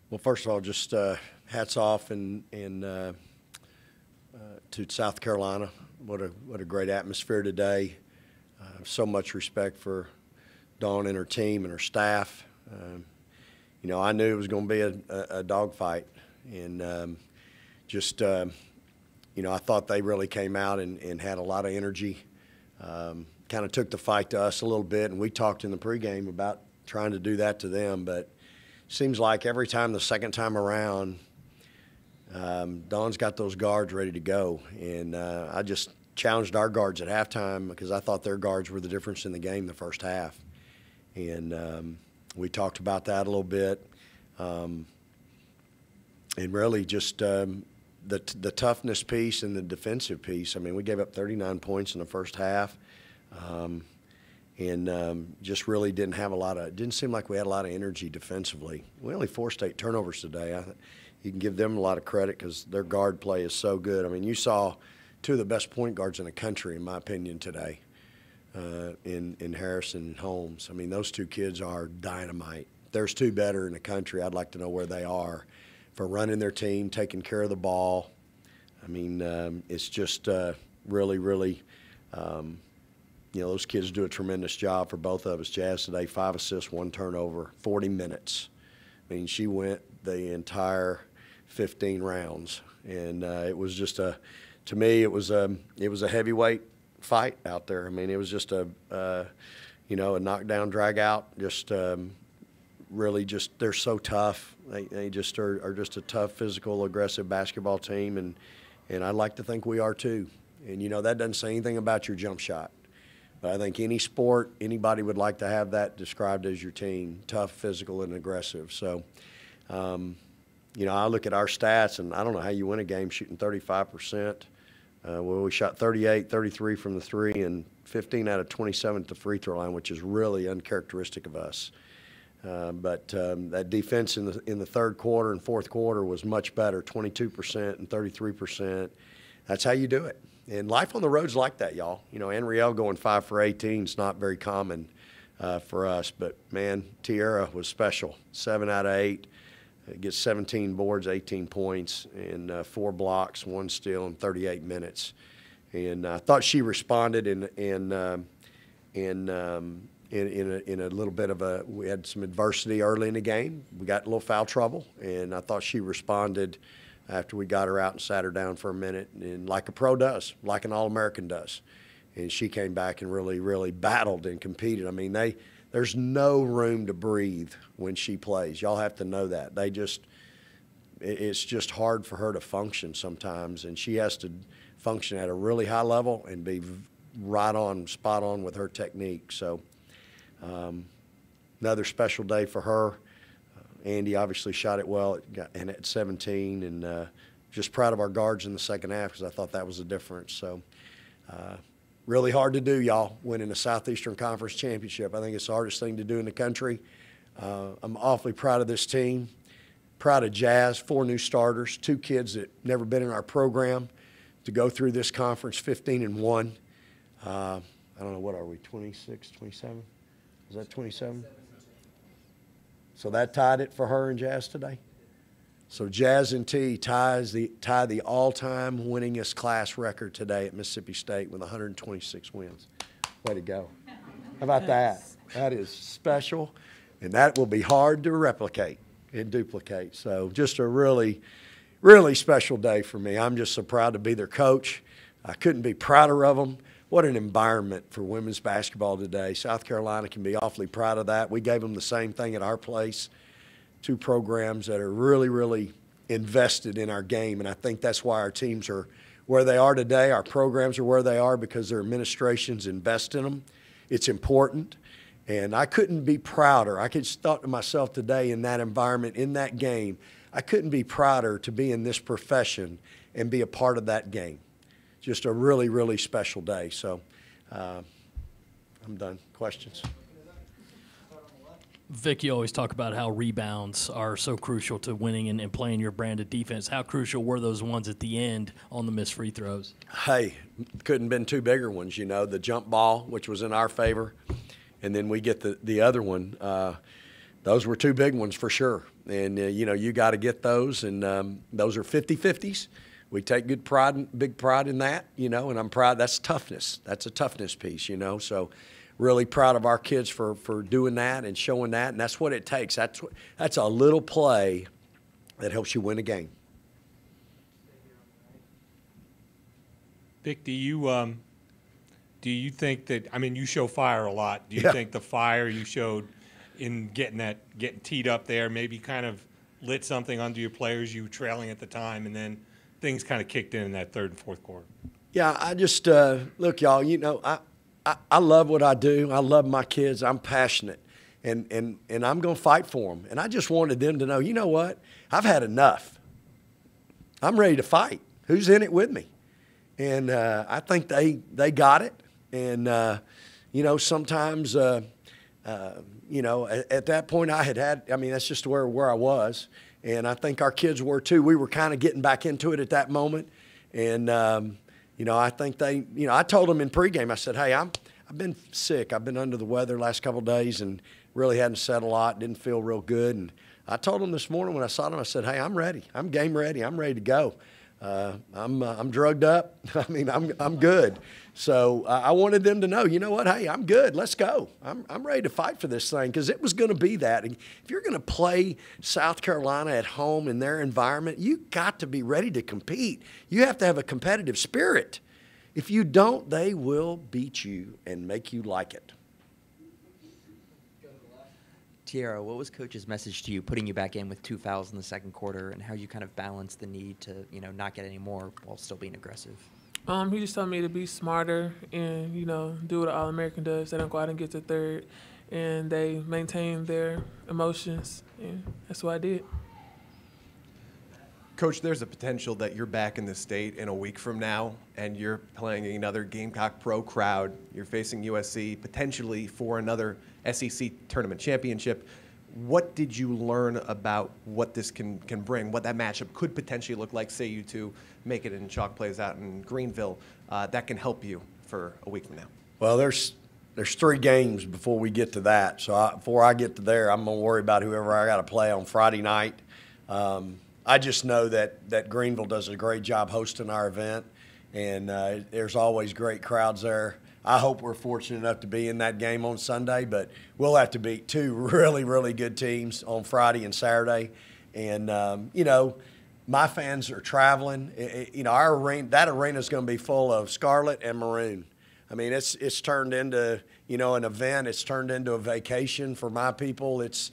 Well, first of all, just hats off to South Carolina. What a great atmosphere today. So much respect for Dawn and her team and her staff. I knew it was going to be a dogfight, and I thought they really came out and had a lot of energy. Kind of took the fight to us a little bit, and we talked in the pregame about trying to do that to them, but seems like every time, the second time around, Dawn's got those guards ready to go. And I just challenged our guards at halftime because I thought their guards were the difference in the game the first half. And we talked about that a little bit. And really just the toughness piece and the defensive piece. I mean, we gave up 39 points in the first half. Just really didn't seem like we had a lot of energy defensively. We only forced 8 turnovers today. You can give them a lot of credit because their guard play is so good. I mean, you saw 2 of the best point guards in the country, in my opinion, today, in Harris and Holmes. I mean, those 2 kids are dynamite. There's 2 better in the country. I'd like to know where they are for running their team, taking care of the ball. I mean, it's just really those kids do a tremendous job for both of us. Jazz today, 5 assists, 1 turnover, 40 minutes. I mean, she went the entire 15 rounds, and it was just to me, it was a heavyweight fight out there. I mean, it was just a knockdown, drag out. Just really, they're so tough. They just are just a tough, physical, aggressive basketball team, and I'd like to think we are too. And that doesn't say anything about your jump shot. But I think any sport, anybody would like to have that described as your team, tough, physical, and aggressive. So, I look at our stats, and I don't know how you win a game shooting 35%. We shot 38, 33 from the 3, and 15 out of 27 at the free throw line, which is really uncharacteristic of us. But that defense in the third quarter and fourth quarter was much better, 22% and 33%. That's how you do it. And life on the road's like that, y'all. Anriel going 5 for 18 is not very common for us. But, man, Tierra was special. 7 out of 8. Gets 17 boards, 18 points, and 4 blocks, 1 steal in 38 minutes. And I thought she responded in a little bit of we had some adversity early in the game. We got a little foul trouble, and I thought she responded after we got her out and sat her down for a minute, and like a pro does, like an All-American does. And she came back and really, really battled and competed. I mean, there's no room to breathe when she plays. Y'all have to know that. It's just hard for her to function sometimes, and she has to function at a really high level and be right on, spot on with her technique. So another special day for her. Andy obviously shot it well at 17, and just proud of our guards in the second half because I thought that was the difference. So really hard to do, y'all, winning a Southeastern Conference championship. I think it's the hardest thing to do in the country. I'm awfully proud of this team, proud of Jazz, 4 new starters, 2 kids that never been in our program to go through this conference 15-1. I don't know, what are we, 26, 27? Is that 27? So that tied it for her and Jazz today. So Jazz and T tie the all-time winningest class record today at Mississippi State with 126 wins. Way to go. How about that? That is special, and that will be hard to replicate and duplicate. So just a really, really special day for me. I'm just so proud to be their coach. I couldn't be prouder of them. What an environment for women's basketball today. South Carolina can be awfully proud of that. We gave them the same thing at our place. 2 programs that are really, really invested in our game, and I think that's why our teams are where they are today. Our programs are where they are because their administrations invest in them. It's important, and I couldn't be prouder. I just thought to myself today in that environment, in that game, I couldn't be prouder to be in this profession and be a part of that game. Just a really, really special day. So I'm done. Questions? Vic, you always talk about how rebounds are so crucial to winning and playing your brand of defense. How crucial were those ones at the end on the missed free throws? Hey, couldn't have been 2 bigger ones, the jump ball, which was in our favor, and then we get the other one. The those were two big ones for sure. And, you know, you got to get those, and those are 50-50s. We take big pride in that, you know, and I'm proud. That's toughness. That's a toughness piece, you know. So really proud of our kids for doing that and showing that, and that's what it takes. That's a little play that helps you win a game. Vic, do you think that, I mean, you show fire a lot. Do you Yeah. think the fire you showed in getting teed up there maybe kind of lit something under your players? You were trailing at the time, and then things kind of kicked in that third and fourth quarter. Yeah, I just look, y'all. You know, I love what I do. I love my kids. I'm passionate, and I'm going to fight for them. And I just wanted them to know, you know what? I've had enough. I'm ready to fight. Who's in it with me? And I think they got it. And you know, sometimes you know, at that point I mean, that's just where I was. And I think our kids were too. We were kind of getting back into it at that moment. And, you know, I think you know, I told them in pregame, I said, hey, I've been sick. I've been under the weather the last couple of days and really hadn't said a lot, didn't feel real good. And I told them this morning when I saw them, I said, hey, I'm ready. I'm game ready. I'm ready to go. I'm drugged up. I mean, I'm good. So I wanted them to know, you know what? Hey, I'm good. Let's go. I'm ready to fight for this thing, because it was going to be that. And if you're going to play South Carolina at home in their environment, you got to be ready to compete. You have to have a competitive spirit. If you don't, they will beat you and make you like it. Tiara, what was Coach's message to you, putting you back in with 2 fouls in the second quarter, and how you kind of balance the need to, you know, not get any more while still being aggressive? He just told me to be smarter and, you know, do what an All-American does. They don't go out and get to third, and they maintain their emotions, and that's what I did. Coach, there's a potential that you're back in the state in a week from now, and you're playing another Gamecock Pro crowd. You're facing USC potentially for another SEC tournament championship. What did you learn about what this can bring, what that matchup could potentially look like, say you two make it in chalk plays out in Greenville, that can help you for a week from now? Well, there's 3 games before we get to that. So before I get to there, I'm going to worry about whoever I got to play on Friday night. I just know that Greenville does a great job hosting our event, and there's always great crowds there. I hope we're fortunate enough to be in that game on Sunday, but we'll have to beat 2 really, really good teams on Friday and Saturday. And, you know, my fans are traveling. You know, that arena is going to be full of scarlet and maroon. I mean, it's turned into, you know, an event. It's turned into a vacation for my people. It's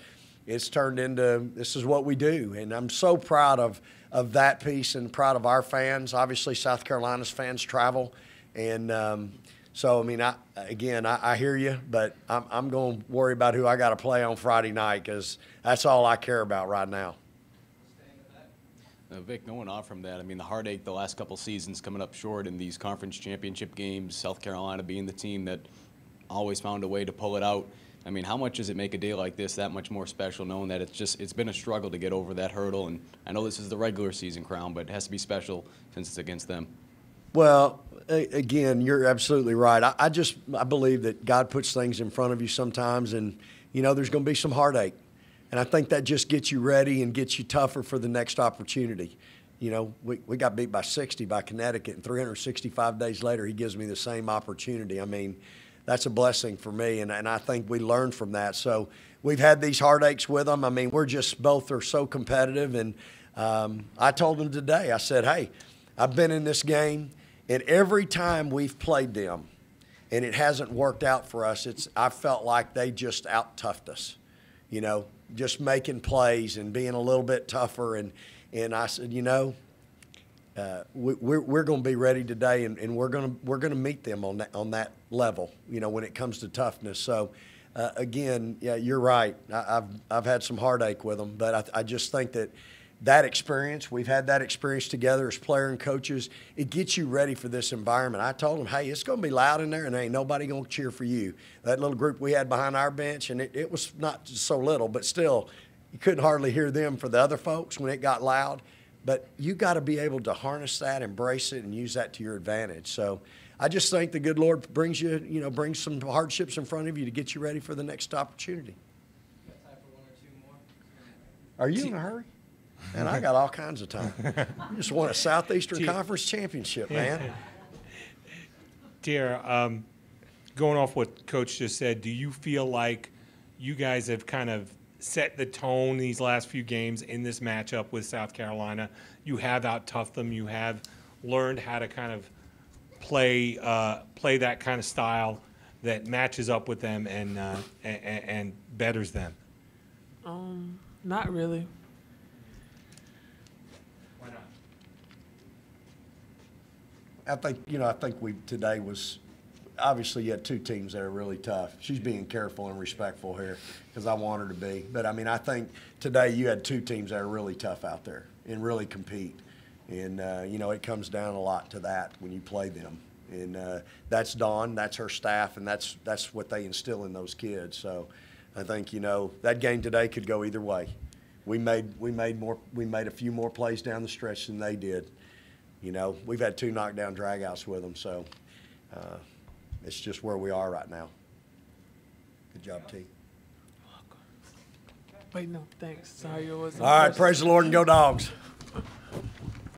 turned into, this is what we do. And I'm so proud of that piece and proud of our fans. Obviously, South Carolina's fans travel. And so, I mean, I hear you, but I'm going to worry about who I got to play on Friday night, because that's all I care about right now. Vic, going off from that, I mean, the heartache the last couple seasons coming up short in these conference championship games, South Carolina being the team that always found a way to pull it out. I mean, how much does it make a day like this that much more special, knowing that it's been a struggle to get over that hurdle? And I know this is the regular season crown, but it has to be special since it's against them. Well, again, you're absolutely right. I believe that God puts things in front of you sometimes, and, you know, there's going to be some heartache. And I think that just gets you ready and gets you tougher for the next opportunity. You know, we got beat by 60 by Connecticut, and 365 days later he gives me the same opportunity. I mean, that's a blessing for me, and I think we learned from that. So we've had these heartaches with them. I mean, we're just both are so competitive, and I told them today, I said, hey, I've been in this game, and every time we've played them and it hasn't worked out for us, I felt like they just out-toughed us, you know, just making plays and being a little bit tougher. And I said, you know, we're going to be ready today, and we're going to meet them on that level, you know, when it comes to toughness. So again, yeah, you're right. I've had some heartache with them, but I just think that experience, we've had that experience together as player and coaches, it gets you ready for this environment. I told them, hey, it's going to be loud in there, and ain't nobody going to cheer for you. That little group we had behind our bench, and it was not so little, but still, you couldn't hardly hear them for the other folks when it got loud. But you got to be able to harness that, embrace it, and use that to your advantage. So I just think the good Lord brings brings some hardships in front of you to get you ready for the next opportunity. Got time for 1 or 2 Are you in a hurry? Man, I got all kinds of time. You just won a Southeastern Conference championship, man. Tara, going off what Coach just said, do you feel like you guys have kind of set the tone these last few games in this matchup with South Carolina? You have out-toughed them. You have learned how to kind of play that kind of style that matches up with them and betters them. Not really. Why not? I think we today was obviously you had two teams that are really tough. She's being careful and respectful here because I want her to be. But I mean, I think today you had two teams that are really tough out there and really compete. And it comes down a lot to that when you play them. And that's Dawn, that's her staff, and that's what they instill in those kids. So I think that game today could go either way. We made a few more plays down the stretch than they did. We've had two knockdown dragouts with them, so it's just where we are right now. Good job, T. Wait, no, thanks. Sorry, it was. All right, praise the Lord and go Dogs.